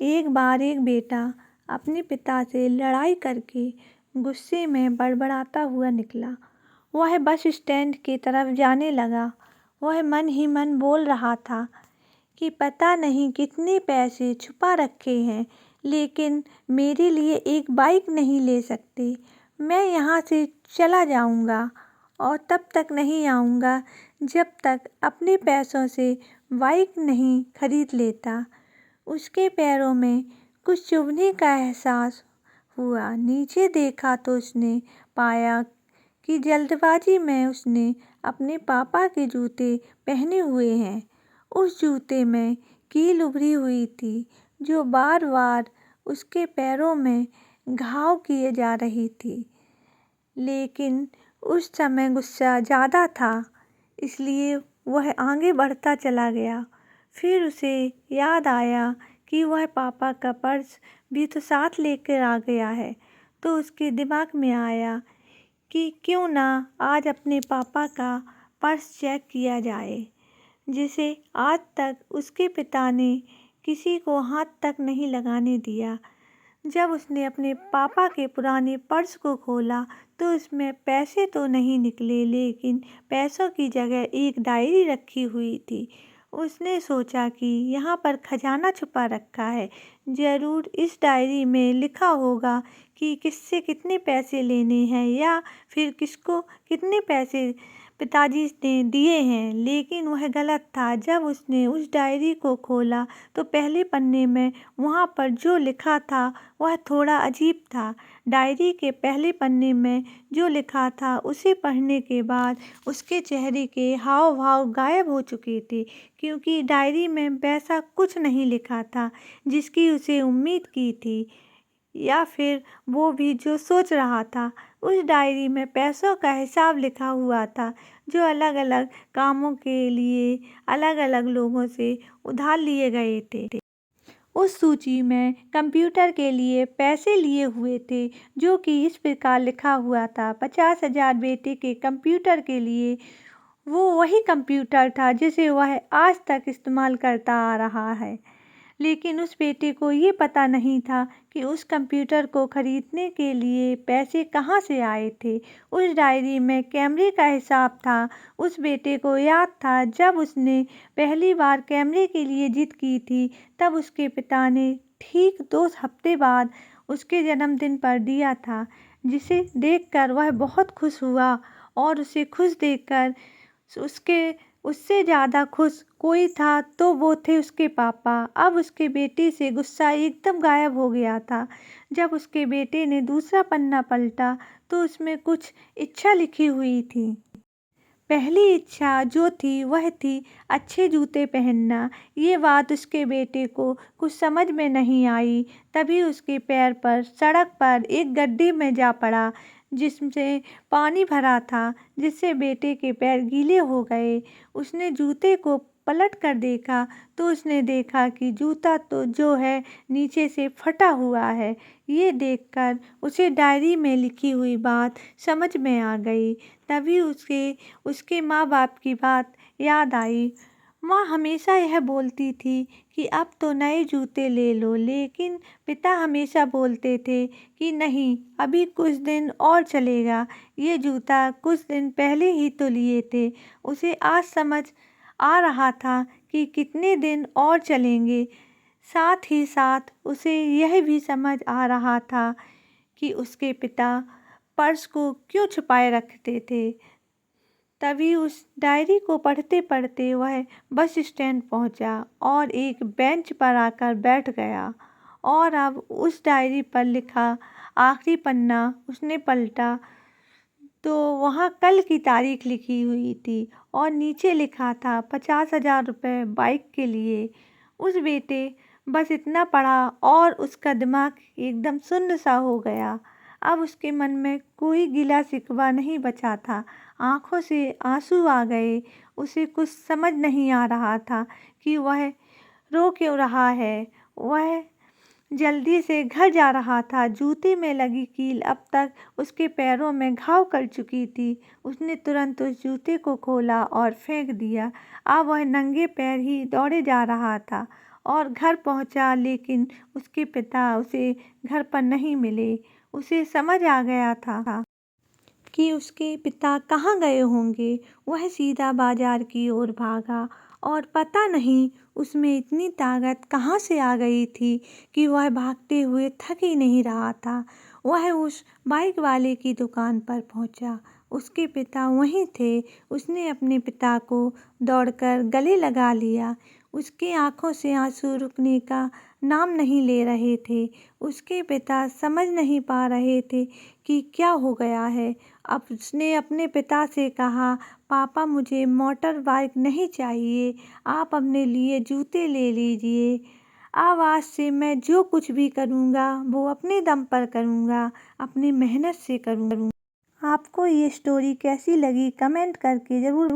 एक बार एक बेटा अपने पिता से लड़ाई करके गुस्से में बड़बड़ाता हुआ निकला। वह बस स्टैंड की तरफ जाने लगा। वह मन ही मन बोल रहा था कि पता नहीं कितने पैसे छुपा रखे हैं, लेकिन मेरे लिए एक बाइक नहीं ले सकते। मैं यहाँ से चला जाऊँगा और तब तक नहीं आऊँगा जब तक अपने पैसों से बाइक नहीं खरीद लेता। उसके पैरों में कुछ चुभने का एहसास हुआ। नीचे देखा तो उसने पाया कि जल्दबाजी में उसने अपने पापा के जूते पहने हुए हैं। उस जूते में कील उभरी हुई थी जो बार बार उसके पैरों में घाव किए जा रही थी। लेकिन उस समय गुस्सा ज़्यादा था, इसलिए वह आगे बढ़ता चला गया। फिर उसे याद आया कि वह पापा का पर्स भी तो साथ लेकर आ गया है। तो उसके दिमाग में आया कि क्यों ना आज अपने पापा का पर्स चेक किया जाए, जिसे आज तक उसके पिता ने किसी को हाथ तक नहीं लगाने दिया। जब उसने अपने पापा के पुराने पर्स को खोला तो उसमें पैसे तो नहीं निकले, लेकिन पैसों की जगह एक डायरी रखी हुई थी। उसने सोचा कि यहाँ पर खजाना छुपा रखा है, ज़रूर इस डायरी में लिखा होगा कि किससे कितने पैसे लेने हैं या फिर किसको कितने पैसे पिताजी ने दिए हैं। लेकिन वह गलत था। जब उसने उस डायरी को खोला तो पहले पन्ने में वहाँ पर जो लिखा था वह थोड़ा अजीब था। डायरी के पहले पन्ने में जो लिखा था उसे पढ़ने के बाद उसके चेहरे के हाव भाव गायब हो चुके थे, क्योंकि डायरी में वैसा कुछ नहीं लिखा था जिसकी उसे उम्मीद की थी या फिर वो भी जो सोच रहा था। उस डायरी में पैसों का हिसाब लिखा हुआ था जो अलग अलग कामों के लिए अलग अलग लोगों से उधार लिए गए थे। उस सूची में कंप्यूटर के लिए पैसे लिए हुए थे, जो कि इस प्रकार लिखा हुआ था 50,000 बेटे के कंप्यूटर के लिए। वो वही कंप्यूटर था जिसे वह आज तक इस्तेमाल करता आ रहा है। लेकिन उस बेटे को ये पता नहीं था कि उस कंप्यूटर को खरीदने के लिए पैसे कहाँ से आए थे। उस डायरी में कैमरे का हिसाब था। उस बेटे को याद था जब उसने पहली बार कैमरे के लिए जिद की थी, तब उसके पिता ने ठीक 2 हफ्ते बाद उसके जन्मदिन पर दिया था, जिसे देखकर वह बहुत खुश हुआ। और उसे खुश देखकर उससे ज़्यादा खुश कोई था तो वो थे उसके पापा। अब उसके बेटे से गुस्सा एकदम गायब हो गया था। जब उसके बेटे ने दूसरा पन्ना पलटा तो उसमें कुछ इच्छा लिखी हुई थी। पहली इच्छा जो थी वह थी अच्छे जूते पहनना। ये बात उसके बेटे को कुछ समझ में नहीं आई। तभी उसके पैर पर सड़क पर एक गड्ढे में जा पड़ा जिससे पानी भरा था, जिससे बेटे के पैर गीले हो गए। उसने जूते को पलट कर देखा तो उसने देखा कि जूता तो जो है नीचे से फटा हुआ है। ये देखकर उसे डायरी में लिखी हुई बात समझ में आ गई। तभी उसके माँ बाप की बात याद आई। माँ हमेशा यह बोलती थी कि अब तो नए जूते ले लो, लेकिन पिता हमेशा बोलते थे कि नहीं, अभी कुछ दिन और चलेगा। ये जूता कुछ दिन पहले ही तो लिए थे। उसे आज समझ आ रहा था कि कितने दिन और चलेंगे। साथ ही साथ उसे यह भी समझ आ रहा था कि उसके पिता पर्स को क्यों छुपाए रखते थे। तभी उस डायरी को पढ़ते पढ़ते वह बस स्टैंड पहुंचा और एक बेंच पर आकर बैठ गया। और अब उस डायरी पर लिखा आखिरी पन्ना उसने पलटा तो वहाँ कल की तारीख लिखी हुई थी और नीचे लिखा था 50,000 रुपये बाइक के लिए। उस बेटे बस इतना पढ़ा और उसका दिमाग एकदम सुन्न सा हो गया। अब उसके मन में कोई गिला शिकवा नहीं बचा था। आंखों से आंसू आ गए। उसे कुछ समझ नहीं आ रहा था कि वह रो क्यों रहा है। वह जल्दी से घर जा रहा था। जूते में लगी कील अब तक उसके पैरों में घाव कर चुकी थी। उसने तुरंत उस जूते को खोला और फेंक दिया। अब वह नंगे पैर ही दौड़े जा रहा था और घर पहुंचा, लेकिन उसके पिता उसे घर पर नहीं मिले। उसे समझ आ गया था कि उसके पिता कहाँ गए होंगे। वह सीधा बाजार की ओर भागा और पता नहीं उसमें इतनी ताकत कहाँ से आ गई थी कि वह भागते हुए थक ही नहीं रहा था। वह उस बाइक वाले की दुकान पर पहुंचा। उसके पिता वहीं थे। उसने अपने पिता को दौड़कर गले लगा लिया। उसकी आंखों से आंसू रुकने का नाम नहीं ले रहे थे। उसके पिता समझ नहीं पा रहे थे कि क्या हो गया है। अब उसने अपने पिता से कहा, पापा मुझे मोटर बाइक नहीं चाहिए, आप अपने लिए जूते ले लीजिए। अब आज से मैं जो कुछ भी करूँगा वो अपने दम पर करूँगा, अपनी मेहनत से करूँगा। आपको ये स्टोरी कैसी लगी कमेंट करके ज़रूर